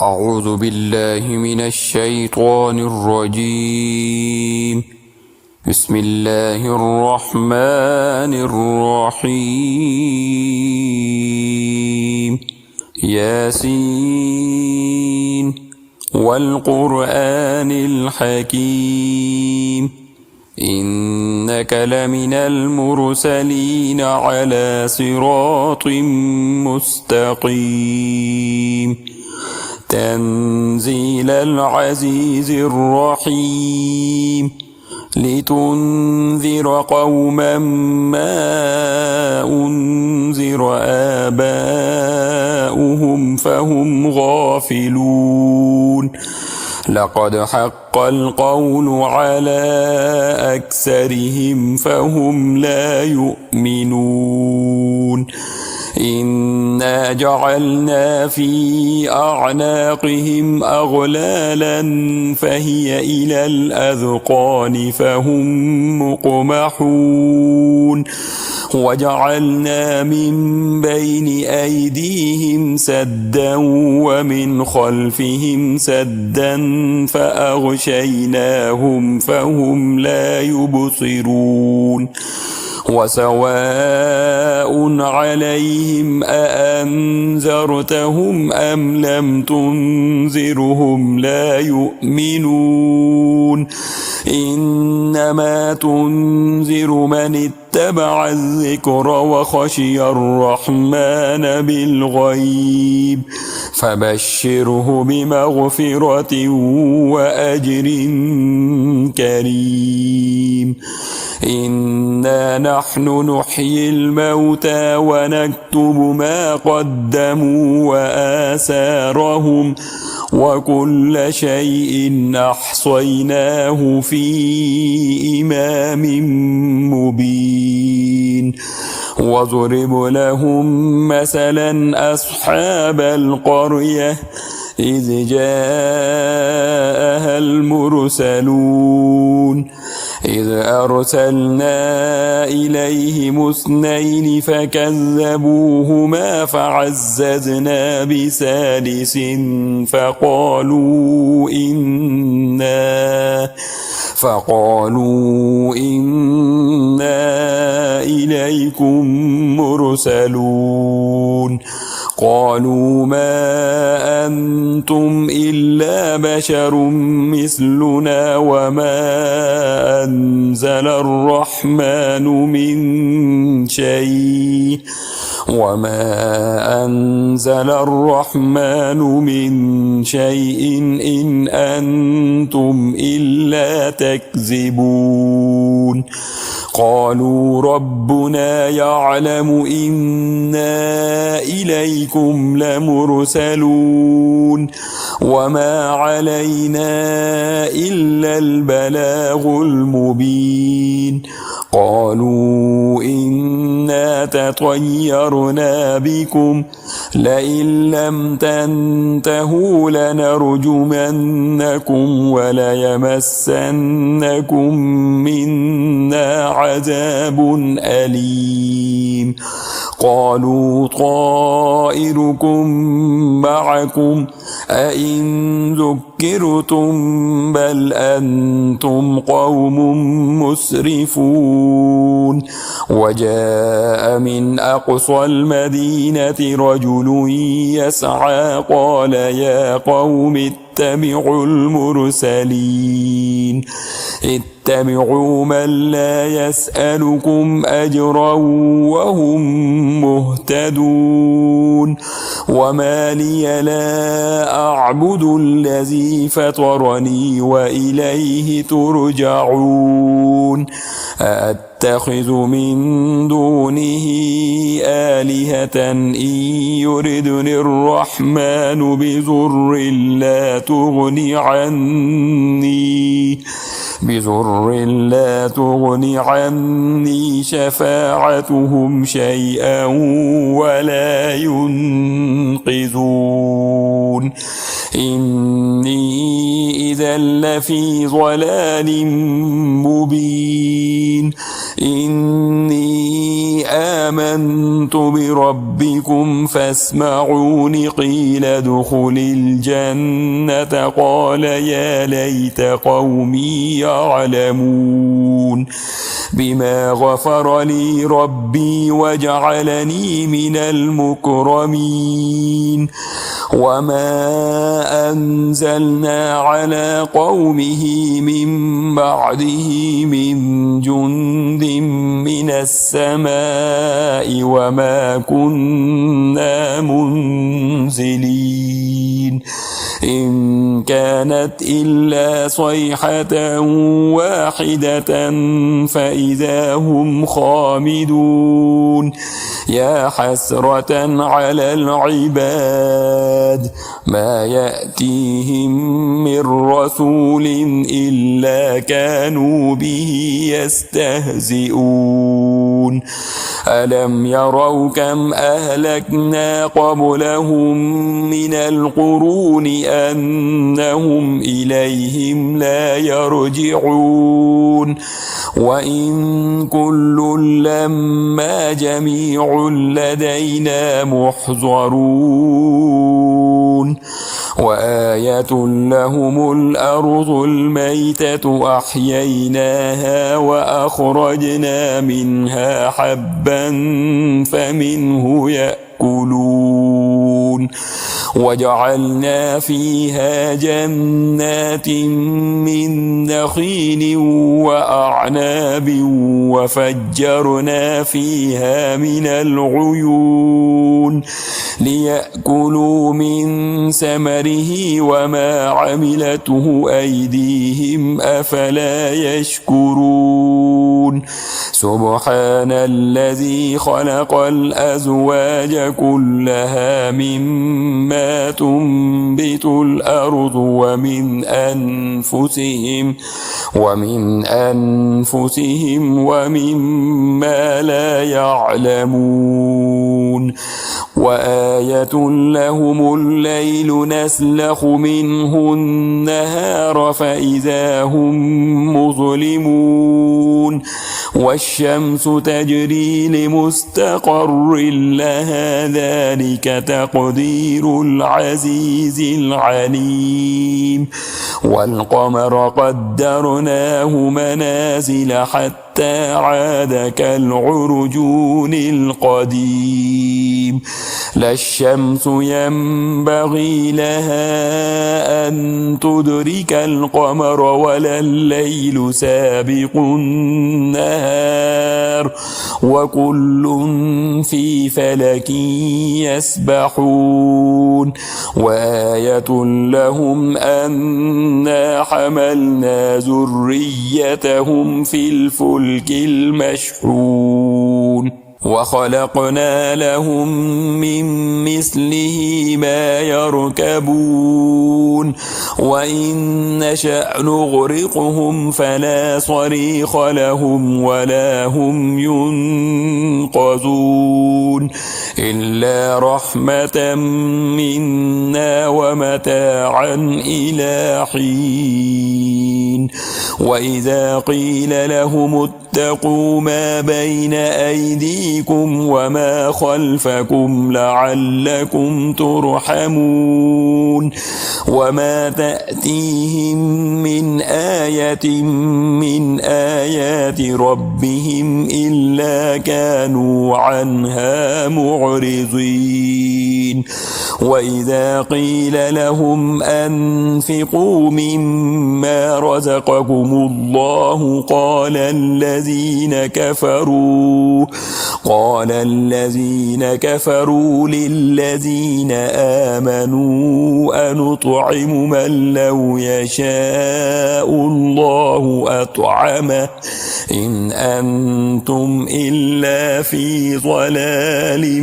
أعوذ بالله من الشيطان الرجيم. بسم الله الرحمن الرحيم. ياسين والقرآن الحكيم إنك لمن المرسلين على صراط مستقيم تنزيل العزيز الرحيم لتنذر قوما ما أنذر آباؤهم فهم غافلون لقد حق القول على أكثرهم فهم لا يؤمنون إنا جعلنا في أعناقهم أغلالا فهي إلى الأذقان فهم مقمحون وجعلنا من بين أيديهم سدا ومن خلفهم سدا فأغشيناهم فهم لا يبصرون وسواء عليهم أأنذرتهم أم لم تنذرهم لا يؤمنون إنما تنذر من اتبع الذكر وخشي الرحمن بالغيب فبشره بمغفرة وأجر كريم إنا نحن نحيي الموتى ونكتب ما قدموا وآثارهم وكل شيء أحصيناه في إمام مبين واضرب لهم مثلا أصحاب القرية إذ جاءها المرسلون إذ أرسلنا إليهم اثنين فكذبوهما فعززنا بثالث فقالوا إنا إليكم مرسلون قالوا ما أنتم إلا بشر مثلنا وما أنزل الرحمن من شيء إن أنتم إلا تكذبون قالوا ربنا يعلم إنا إليكم لمرسلون وما علينا إلا البلاغ المبين قالوا إنا تطيرنا بكم لئن لم تنتهوا لنرجمنكم وليمسنكم منا عذاب أليم قالوا طائركم معكم أئن ذكرتم بل أنتم قوم مسرفون وجاء من أقصى المدينة رجل يسعى قال يا قوم اتبعوا المرسلين اتبعوا من لا يسألكم أجرا وهم مهتدون وما لي لا أعبد الذي فطرني وإليه ترجعون أتخذ من دونه آلهة إن يردني الرحمن بضر لا تغني عني شفاعتهم شيئا ولا ينقذون إني إذا لفي ضلال مبين إني آمنت بربكم فاسمعون قيل ادخل الجنة قال يا ليت قومي يعلمون بما غفر لي ربي وجعلني من المكرمين وما أنزلنا على قومه من بعده من جند من السماء وما كنا منزلين إن كانت إلا صيحة واحدة فإذا هم خامدون يا حسرة على العباد ما يأتيهم من رسول إلا كانوا به يستهزئون ألم يروا كم أهلكنا قبلهم من القرون أنهم إليهم لا يرجعون وإن كل لما جميع لدينا محضرون وآية لهم الأرض الميتة أحييناها وأخرجنا منها حبا فمنه يأكلون وجعلنا فيها جنات من نخيل وأعناب وفجرنا فيها من العيون ليأكلوا من ثمره وما عملته أيديهم أفلا يشكرون سبحان الذي خلق الأزواج كلها مما تنبت الأرض ومن أنفسهم ومما لا يعلمون وآية لهم الليل نسلخ منه النهار فإذا هم مظلمون والشمس تجري لمستقر لها ذلك تقدير العزيز العليم والقمر قدرناه منازل حتى عاد كالعرجون القديم لا الشمس ينبغي لها أن تدرك القمر ولا الليل سابق النهار وكل في فلك يسبحون وآية لهم أنا حملنا ذريتهم في الفلك المشحون وخلقنا لهم من مثله ما يركبون وإن نشأ نغرقهم فلا صريخ لهم ولا هم ينقذون إلا رحمة منا ومتاعا إلى حين وإذا قيل لهم اتقوا ما بين أيديكم وما خلفكم لعلكم ترحمون وما تأتيهم من آية من آيات ربهم إلا كانوا عنها معرضين وإذا قيل لهم أنفقوا مما رزقكم الله قال الذين كفروا للذين آمنوا أنطعم من لو يشاء الله أطعمه إن أنتم إلا في ضلال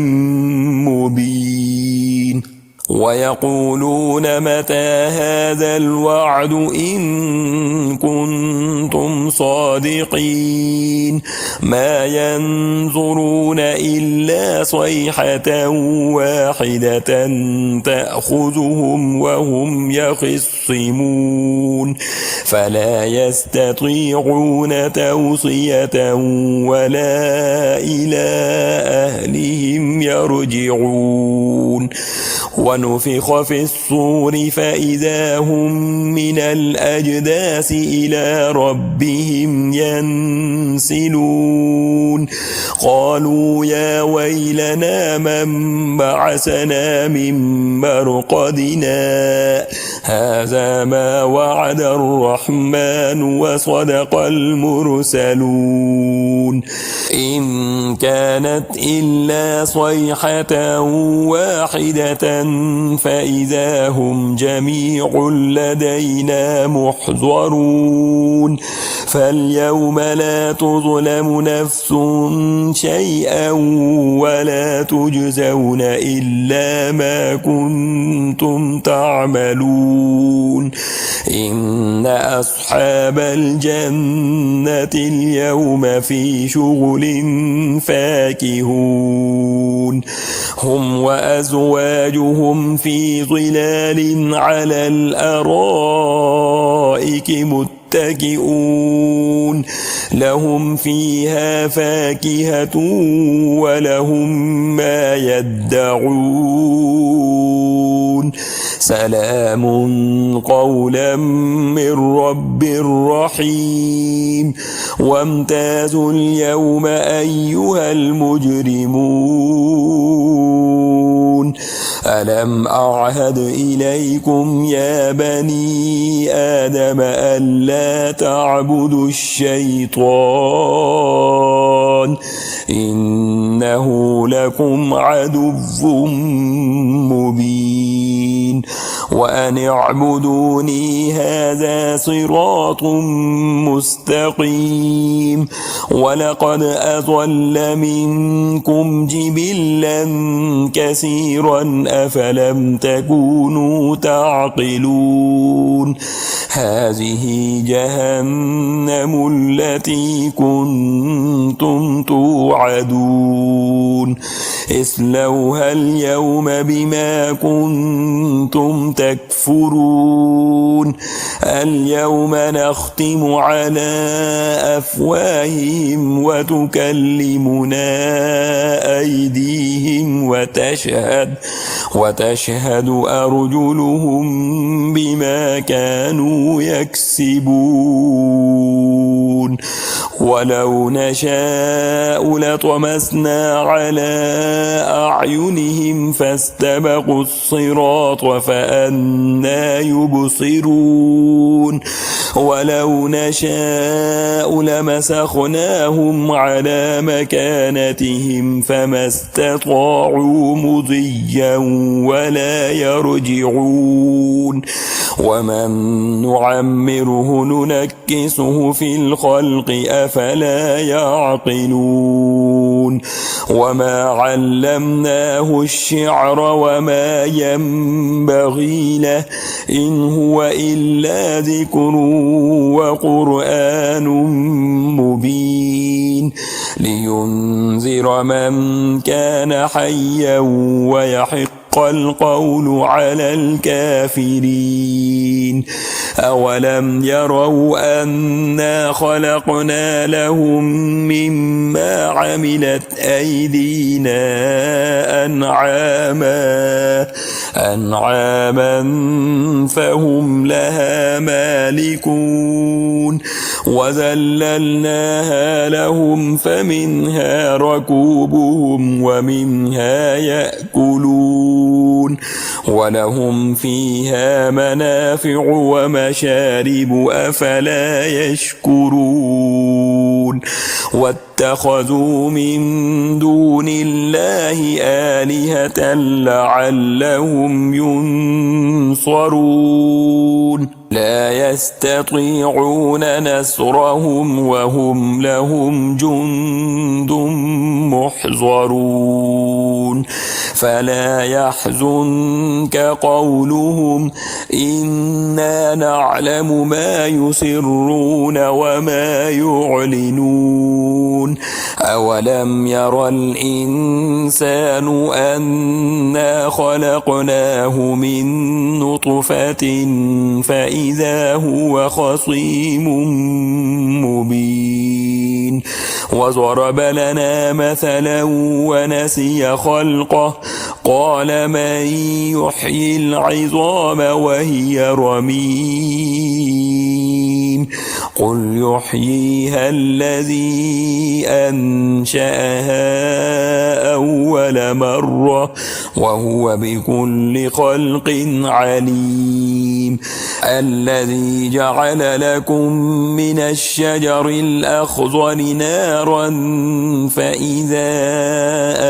مبين ويقولون متى هذا الوعد إن كنتم صادقين ما ينظرون إلا صيحة واحدة تأخذهم وهم يخصمون فلا يستطيعون توصية ولا إلى أهلهم يرجعون ونفخ في الصور فإذا هم من الأجداث إلى ربهم ينسلون قالوا يا ويلنا من بعثنا من مرقدنا هذا ما وعد الرحمن وصدق المرسلون إن كانت إلا صيحة واحدة فإذا هم جميع لدينا محضرون فاليوم لا تظلم نفس شيئا ولا تجزون إلا ما كنتم تعملون إن أصحاب الجنة اليوم في شغل فاكهون هم وأزواجهم في ظلال على الأرائك متكئون لهم فيها فاكهة ولهم ما يدعون سلام قولا من رب رحيم وامتازوا اليوم أيها المجرمون ألم أعهد إليكم يا بني آدم ألا تعبدوا الشيطان إنه لكم عدو مبين وأن اعبدوني هذا صراط مستقيم ولقد أضل منكم جبلا كثيرا أفلم تكونوا تعقلون هذه جهنم التي كنتم توعدون اصلوها اليوم بما كنتم تكفرون اليوم نختم على أفواههم وتكلمنا أيديهم وتشهد أرجلهم بما كانوا يكسبون ولو نشاء لطمسنا على أعينهم فاستبقوا الصراط فأنى يبصرون ولو نشاء لمسخناهم على مكانتهم فما استطاعوا مضيا ولا يرجعون ومن نعمره ننكسه في الخلق أفلا يعقلون وما علمناه الشعر وما ينبغي له إن هو إلا ذكر وقرآن مبين لينذر من كان حيا ويحق القول على الكافرين أولم يروا أنا خلقنا لهم مما عملت أيدينا أنعاما فهم لها مالكون وذللناها لهم فمنها ركوبهم ومنها يأكلون ولهم فيها منافع ومشارب أفلا يشكرون واتخذوا من دون الله آلهة لعلهم ينصرون لا يستطيعون نصرهم وهم لهم جند محضرون فلا يحزنك قولهم إنا نعلم ما يسرون وما يعلنون أولم ير الإنسان أنا خلقناه من نطفة فإذا هو خصيم مبين وضرب لنا مثلا ونسي خلقه قال من يحيي العظام وهي رميم قل يحييها الذي أنشأها أول مرة وهو بكل خلق عليم الذي جعل لكم من الشجر الأخضر نارا فإذا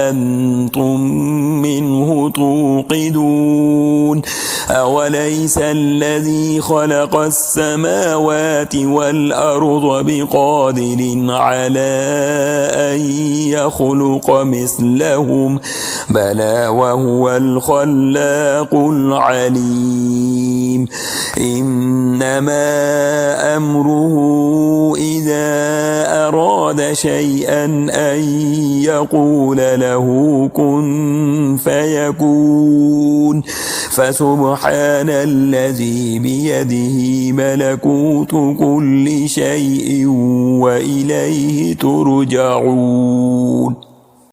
أنتم منه توقدون أوليس الذي خلق السماوات والأرض بقادر على أن يخلق مثلهم بلى وهو الخلاق العليم إنما أمره إذا أراد شيئا أن يقول له كن فيكون فسبحان الذي بيده ملكوت كل شيء وإليه ترجعون.